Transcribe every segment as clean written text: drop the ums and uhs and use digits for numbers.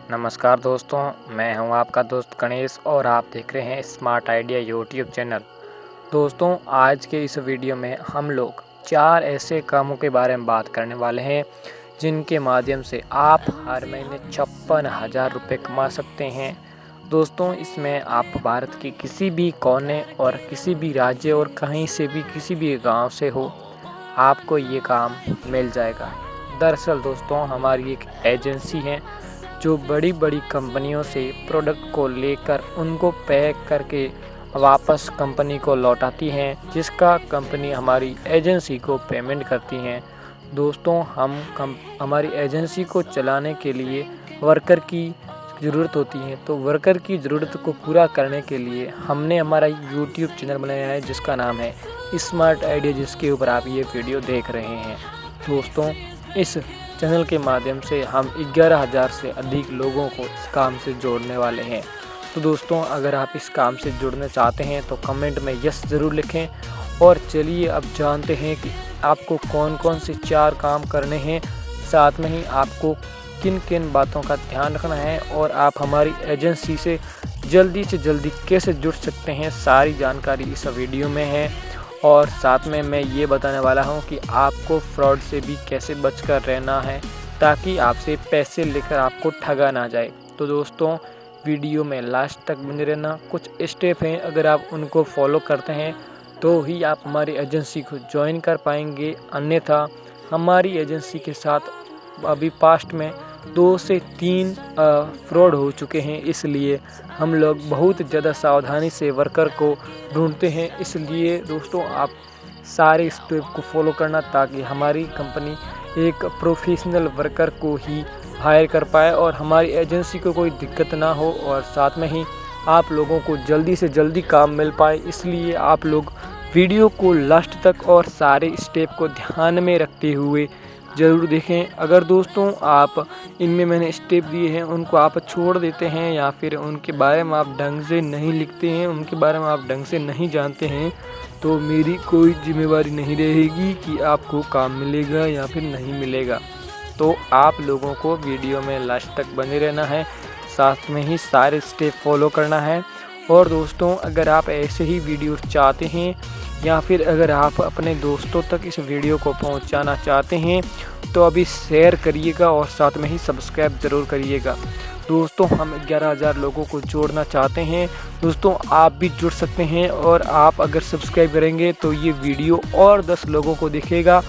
नमस्कार दोस्तों, मैं हूं आपका दोस्त गणेश और आप देख रहे हैं स्मार्ट आइडिया यूट्यूब चैनल। दोस्तों, आज के इस वीडियो में हम लोग 4 ऐसे कामों के बारे में बात करने वाले हैं जिनके माध्यम से आप हर महीने 56,000 रुपये कमा सकते हैं। दोस्तों, इसमें आप भारत के किसी भी कोने और किसी भी राज्य और कहीं से भी किसी भी गांव से हो, आपको ये काम मिल जाएगा। दरअसल दोस्तों, हमारी एक एजेंसी है जो बड़ी बड़ी कंपनियों से प्रोडक्ट को लेकर उनको पैक करके वापस कंपनी को लौटाती हैं, जिसका कंपनी हमारी एजेंसी को पेमेंट करती हैं। दोस्तों, हमारी एजेंसी को चलाने के लिए वर्कर की ज़रूरत होती है, तो वर्कर की ज़रूरत को पूरा करने के लिए हमने हमारा यूट्यूब चैनल बनाया है जिसका नाम है स्मार्ट आइडिया, जिसके ऊपर आप ये वीडियो देख रहे हैं। दोस्तों, इस चैनल के माध्यम से हम 11,000 से अधिक लोगों को इस काम से जोड़ने वाले हैं। तो दोस्तों, अगर आप इस काम से जुड़ना चाहते हैं तो कमेंट में यस ज़रूर लिखें। और चलिए अब जानते हैं कि आपको कौन कौन से 4 काम करने हैं, साथ में ही आपको किन किन बातों का ध्यान रखना है और आप हमारी एजेंसी से जल्दी कैसे जुड़ सकते हैं। सारी जानकारी इस वीडियो में है और साथ में मैं ये बताने वाला हूँ कि आपको फ्रॉड से भी कैसे बचकर रहना है ताकि आपसे पैसे लेकर आपको ठगा ना जाए। तो दोस्तों, वीडियो में लास्ट तक बने रहना। कुछ स्टेप हैं, अगर आप उनको फॉलो करते हैं तो ही आप हमारी एजेंसी को ज्वाइन कर पाएंगे, अन्यथा हमारी एजेंसी के साथ अभी पास्ट में 2 से 3 फ्रॉड हो चुके हैं। इसलिए हम लोग बहुत ज़्यादा सावधानी से वर्कर को ढूंढते हैं। इसलिए दोस्तों, आप सारे स्टेप को फॉलो करना ताकि हमारी कंपनी एक प्रोफेशनल वर्कर को ही हायर कर पाए और हमारी एजेंसी को कोई दिक्कत ना हो और साथ में ही आप लोगों को जल्दी से जल्दी काम मिल पाए। इसलिए आप लोग वीडियो को लास्ट तक और सारे स्टेप को ध्यान में रखते हुए ज़रूर देखें। अगर दोस्तों आप इनमें मैंने स्टेप दिए हैं उनको आप छोड़ देते हैं या फिर उनके बारे में आप ढंग से नहीं लिखते हैं, उनके बारे में आप ढंग से नहीं जानते हैं, तो मेरी कोई जिम्मेवारी नहीं रहेगी कि आपको काम मिलेगा या फिर नहीं मिलेगा। तो आप लोगों को वीडियो में लास्ट तक बने रहना है, साथ में ही सारे स्टेप फॉलो करना है। और दोस्तों, अगर आप ऐसे ही वीडियो चाहते हैं या फिर अगर आप अपने दोस्तों तक इस वीडियो को पहुंचाना चाहते हैं तो अभी शेयर करिएगा और साथ में ही सब्सक्राइब ज़रूर करिएगा। दोस्तों, हम 11,000 लोगों को जोड़ना चाहते हैं। दोस्तों, आप भी जुड़ सकते हैं और आप अगर सब्सक्राइब करेंगे तो ये वीडियो और 10 लोगों को दिखेगा।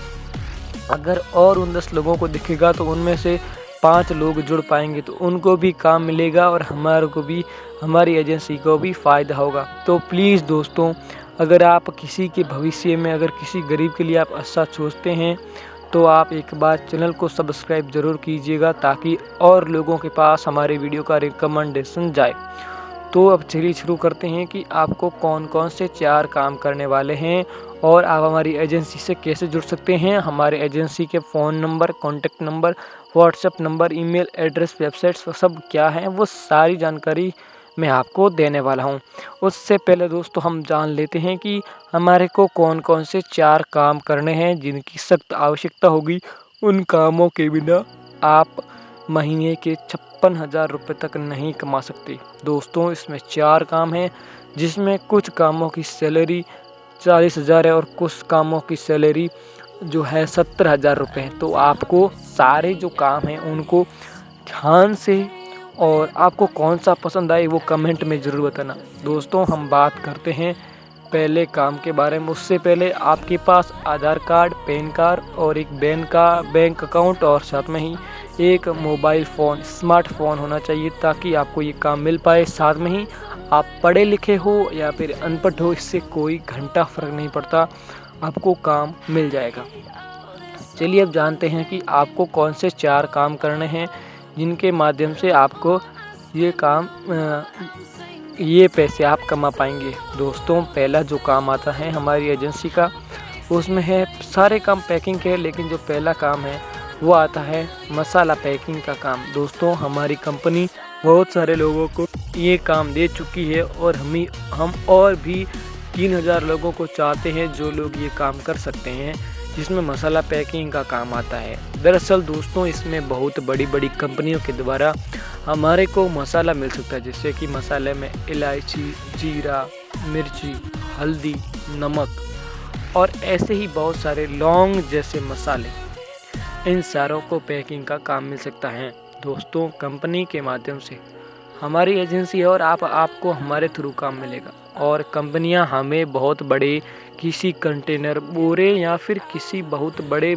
अगर और उन 10 लोगों को दिखेगा तो उनमें से 5 लोग जुड़ पाएंगे तो उनको भी काम मिलेगा और हमारे को भी, हमारी एजेंसी को भी फ़ायदा होगा। तो प्लीज़ दोस्तों, अगर आप किसी के भविष्य में अगर किसी गरीब के लिए आप अच्छा सोचते हैं तो आप एक बार चैनल को सब्सक्राइब ज़रूर कीजिएगा ताकि और लोगों के पास हमारे वीडियो का रिकमेंडेशन जाए। तो अब चलिए शुरू करते हैं कि आपको कौन कौन से 4 काम करने वाले हैं और आप हमारी एजेंसी से कैसे जुड़ सकते हैं। हमारे एजेंसी के phone number, contact number, WhatsApp number, email address, websites सब क्या हैं, वो सारी जानकारी मैं आपको देने वाला हूं। उससे पहले दोस्तों, हम जान लेते हैं कि हमारे को कौन कौन से 4 काम करने हैं जिनकी सख्त आवश्यकता होगी। उन कामों के बिना आप महीने के 56,000 रुपये तक नहीं कमा सकते। दोस्तों, इसमें 4 काम हैं जिसमें कुछ कामों की सैलरी 40,000 है और कुछ कामों की सैलरी जो है 70,000 रुपये है। तो आपको सारे जो काम हैं उनको ध्यान से और आपको कौन सा पसंद आए वो कमेंट में ज़रूर बताना। दोस्तों, हम बात करते हैं पहले काम के बारे में। उससे पहले आपके पास आधार कार्ड, पैन कार्ड और एक बैंक अकाउंट और साथ में ही एक मोबाइल फ़ोन, स्मार्टफोन होना चाहिए ताकि आपको ये काम मिल पाए। साथ में ही आप पढ़े लिखे हो या फिर अनपढ़ हो, इससे कोई घंटा फ़र्क नहीं पड़ता, आपको काम मिल जाएगा। चलिए अब जानते हैं कि आपको कौन से 4 काम करने हैं जिनके माध्यम से आपको ये पैसे आप कमा पाएंगे। दोस्तों, पहला जो काम आता है हमारी एजेंसी का, उसमें है सारे काम पैकिंग के, लेकिन जो पहला काम है वो आता है मसाला पैकिंग का काम। दोस्तों, हमारी कंपनी बहुत सारे लोगों को ये काम दे चुकी है और हम और भी 3,000 लोगों को चाहते हैं जो लोग ये काम कर सकते हैं, जिसमें मसाला पैकिंग का काम आता है। दरअसल दोस्तों, इसमें बहुत बड़ी बड़ी कंपनियों के द्वारा हमारे को मसाला मिल सकता है, जैसे कि मसाले में इलायची, जीरा, मिर्ची, हल्दी, नमक और ऐसे ही बहुत सारे लौंग जैसे मसाले, इन सारों को पैकिंग का काम मिल सकता है। दोस्तों, कंपनी के माध्यम से हमारी एजेंसी है और आपको हमारे थ्रू काम मिलेगा, और कंपनियां हमें बहुत बड़े किसी कंटेनर, बोरे या फिर किसी बहुत बड़े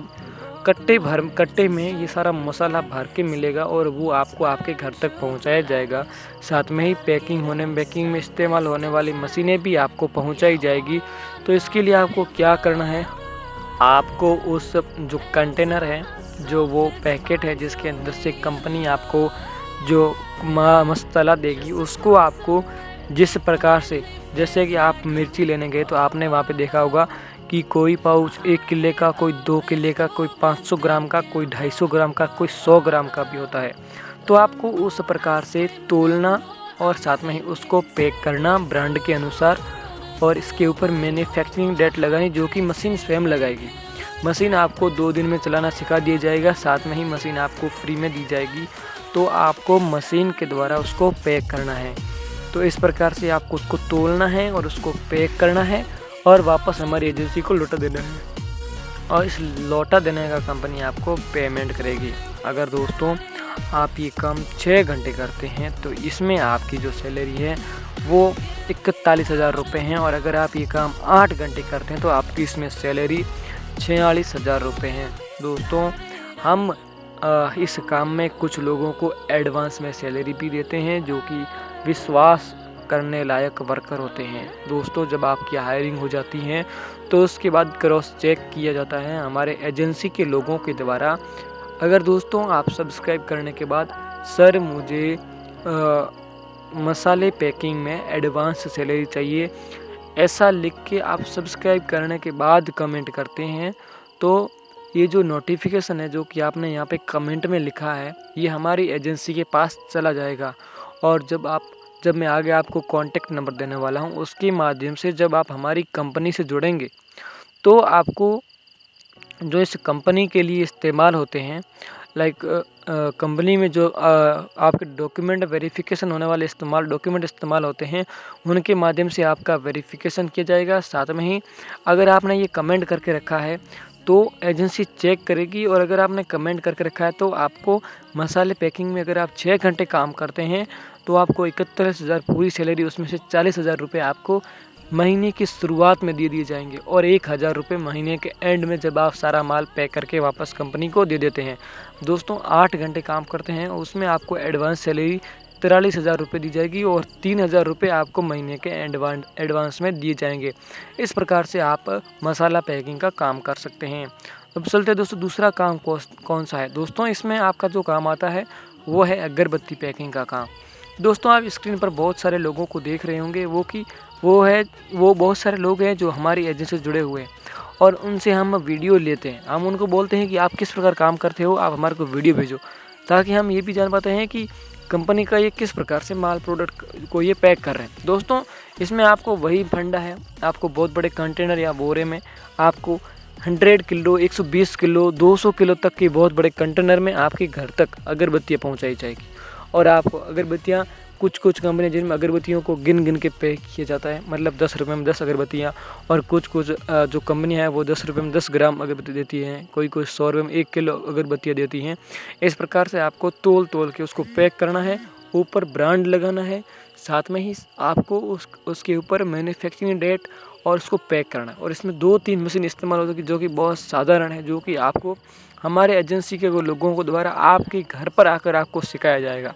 कट्टे में ये सारा मसाला भर के मिलेगा और वो आपको आपके घर तक पहुंचाया जाएगा। साथ में ही पैकिंग में इस्तेमाल होने वाली मशीनें भी आपको पहुंचाई जाएगी। तो इसके लिए आपको क्या करना है, आपको उस जो कंटेनर है, जो वो पैकेट है जिसके अंदर से कंपनी आपको जो मसाला देगी, उसको आपको जिस प्रकार से, जैसे कि आप मिर्ची लेने गए तो आपने वहाँ पे देखा होगा कि कोई पाउच 1 किलो का, कोई 2 किलो का, कोई 500 ग्राम का, कोई 250 ग्राम का, कोई 100 ग्राम का भी होता है। तो आपको उस प्रकार से तोलना और साथ में ही उसको पैक करना ब्रांड के अनुसार, और इसके ऊपर मैन्युफैक्चरिंग डेट लगानी, जो कि मशीन स्वयं लगाएगी। मशीन आपको 2 दिन में चलाना सिखा दिया जाएगा, साथ में ही मशीन आपको फ्री में दी जाएगी। तो आपको मशीन के द्वारा उसको पैक करना है। तो इस प्रकार से आपको उसको तोलना है और उसको पैक करना है और वापस हमारी एजेंसी को लौटा देना है, और इस लौटा देने का कंपनी आपको पेमेंट करेगी। अगर दोस्तों आप ये काम 6 घंटे करते हैं तो इसमें आपकी जो सैलरी है वो 41,000 रुपये हैं, और अगर आप ये काम 8 घंटे करते हैं तो आपकी इसमें सैलरी 46,000 रुपये हैं। दोस्तों, हम इस काम में कुछ लोगों को एडवांस में सैलरी भी देते हैं, जो कि विश्वास करने लायक वर्कर होते हैं। दोस्तों, जब आपकी हायरिंग हो जाती है तो उसके बाद क्रॉस चेक किया जाता है हमारे एजेंसी के लोगों के द्वारा। अगर दोस्तों आप सब्सक्राइब करने के बाद सर मुझे मसाले पैकिंग में एडवांस सैलरी चाहिए, ऐसा लिख के आप सब्सक्राइब करने के बाद कमेंट करते हैं, तो ये जो नोटिफिकेशन है जो कि आपने यहाँ पे कमेंट में लिखा है, ये हमारी एजेंसी के पास चला जाएगा। और जब मैं आगे आपको कॉन्टेक्ट नंबर देने वाला हूँ, उसके माध्यम से जब आप हमारी कंपनी से जुड़ेंगे तो आपको जो इस कंपनी के लिए इस्तेमाल होते हैं, लाइक कंपनी में जो आपके डॉक्यूमेंट वेरिफिकेशन होने वाले डॉक्यूमेंट इस्तेमाल होते हैं, उनके माध्यम से आपका वेरिफिकेशन किया जाएगा। साथ में ही अगर आपने ये कमेंट करके रखा है तो एजेंसी चेक करेगी, और अगर आपने कमेंट करके रखा है तो आपको मसाले पैकिंग में अगर आप 6 घंटे काम करते हैं तो आपको 41,000 पूरी सैलरी, उसमें से 40,000 रुपये आपको महीने की शुरुआत में दे दिए जाएंगे, और 1,000 रुपये महीने के एंड में जब आप सारा माल पैक करके वापस कंपनी को दे देते हैं। दोस्तों, 8 घंटे काम करते हैं, उसमें आपको एडवांस सैलरी 43,000 रुपये दी जाएगी, और 3,000 रुपये आपको महीने के एडवांस में दिए जाएंगे। इस प्रकार से आप मसाला पैकिंग का काम कर सकते हैं। अब चलते हैं दोस्तों, दूसरा काम कौन सा है। दोस्तों, इसमें आपका जो काम आता है वो है अगरबत्ती पैकिंग का काम। दोस्तों, आप स्क्रीन पर बहुत सारे लोगों को देख रहे होंगे, वो बहुत सारे लोग हैं जो हमारी एजेंसी से जुड़े हुए हैं, और उनसे हम वीडियो लेते हैं। हम उनको बोलते हैं कि आप किस प्रकार काम करते हो, आप हमारे को वीडियो भेजो, ताकि हम ये भी जान पाते हैं कि कंपनी का ये किस प्रकार से माल प्रोडक्ट को ये पैक कर रहे हैं। दोस्तों, इसमें आपको वही फंडा है, आपको बहुत बड़े कंटेनर या बोरे में आपको 100 किलो, 120 किलो, 200 किलो तक के बहुत बड़े कंटेनर में आपके घर तक अगरबत्तियाँ पहुँचाई जाएगी। और आपको अगरबत्तियाँ, कुछ कंपनी जिनमें अगरबत्तियों को गिन गिन के पैक किया जाता है, मतलब 10 रुपये में 10 अगरबत्तियाँ, और कुछ जो कंपनी है वो 10 रुपये में 10 ग्राम अगरबत्ती देती हैं, कोई 100 रुपये में 1 किलो अगरबत्तियाँ देती हैं। इस प्रकार से आपको तोल के उसको पैक करना है, ऊपर ब्रांड लगाना है, साथ में ही आपको उसके ऊपर मैन्युफैक्चरिंग डेट और उसको पैक करना है। और इसमें 2-3 मशीन इस्तेमाल होती है, जो कि बहुत साधारण है, जो कि आपको हमारे एजेंसी के लोगों को द्वारा आपके घर पर आकर आपको सिखाया जाएगा।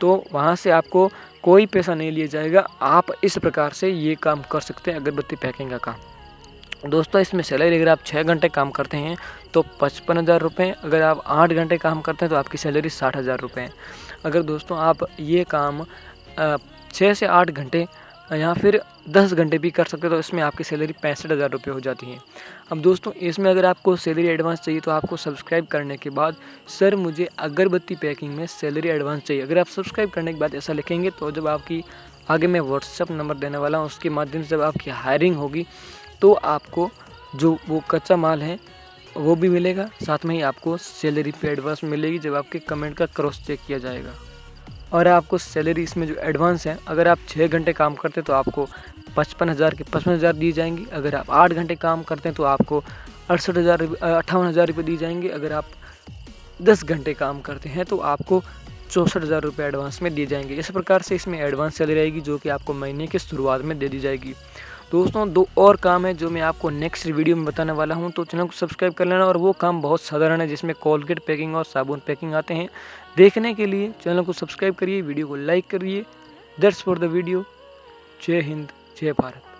तो वहाँ से आपको कोई पैसा नहीं लिया जाएगा। आप इस प्रकार से ये काम कर सकते हैं, अगरबत्ती पैकिंग का काम। दोस्तों, इसमें सैलरी अगर आप 6 घंटे काम करते हैं तो 55,000 रुपये, अगर आप 8 घंटे काम करते हैं तो आपकी सैलरी 60,000 रुपये है। अगर दोस्तों आप ये काम 6 से 8 घंटे या फिर 10 घंटे भी कर सकते हो तो इसमें आपकी सैलरी 65,000 रुपये हो जाती है। अब दोस्तों, इसमें अगर आपको सैलरी एडवांस चाहिए तो आपको सब्सक्राइब करने के बाद सर मुझे अगरबत्ती पैकिंग में सैलरी एडवांस चाहिए, अगर आप सब्सक्राइब करने के बाद ऐसा लिखेंगे तो जब आपकी आगे मैं व्हाट्सएप नंबर देने वाला हूँ, उसके माध्यम से जब आपकी हायरिंग होगी तो आपको जो वो कच्चा माल है वो भी मिलेगा, साथ में ही आपको सैलरी पे एडवांस मिलेगी जब आपके कमेंट का क्रॉस चेक किया जाएगा। और आपको सैलरी इसमें जो एडवांस है, अगर आप 6 घंटे काम करते हैं तो आपको 55,000 की 55,000 दी जाएंगी। अगर आप 8 घंटे काम करते हैं तो आपको 58,000 रुपये दी जाएंगे। अगर आप 10 घंटे काम करते हैं तो आपको 64,000 रुपये एडवांस में दिए जाएंगे। इस प्रकार से इसमें एडवांस सैलरी रहेगी जो कि आपको महीने के शुरुआत में दे दी जाएगी। दोस्तों 2 और काम है जो मैं आपको नेक्स्ट वीडियो में बताने वाला हूं, तो चैनल को सब्सक्राइब कर लेना। और वो काम बहुत साधारण है जिसमें कोलगेट पैकिंग और साबुन पैकिंग आते हैं। देखने के लिए चैनल को सब्सक्राइब करिए, वीडियो को लाइक करिए। That's for the video. जय हिंद, जय भारत।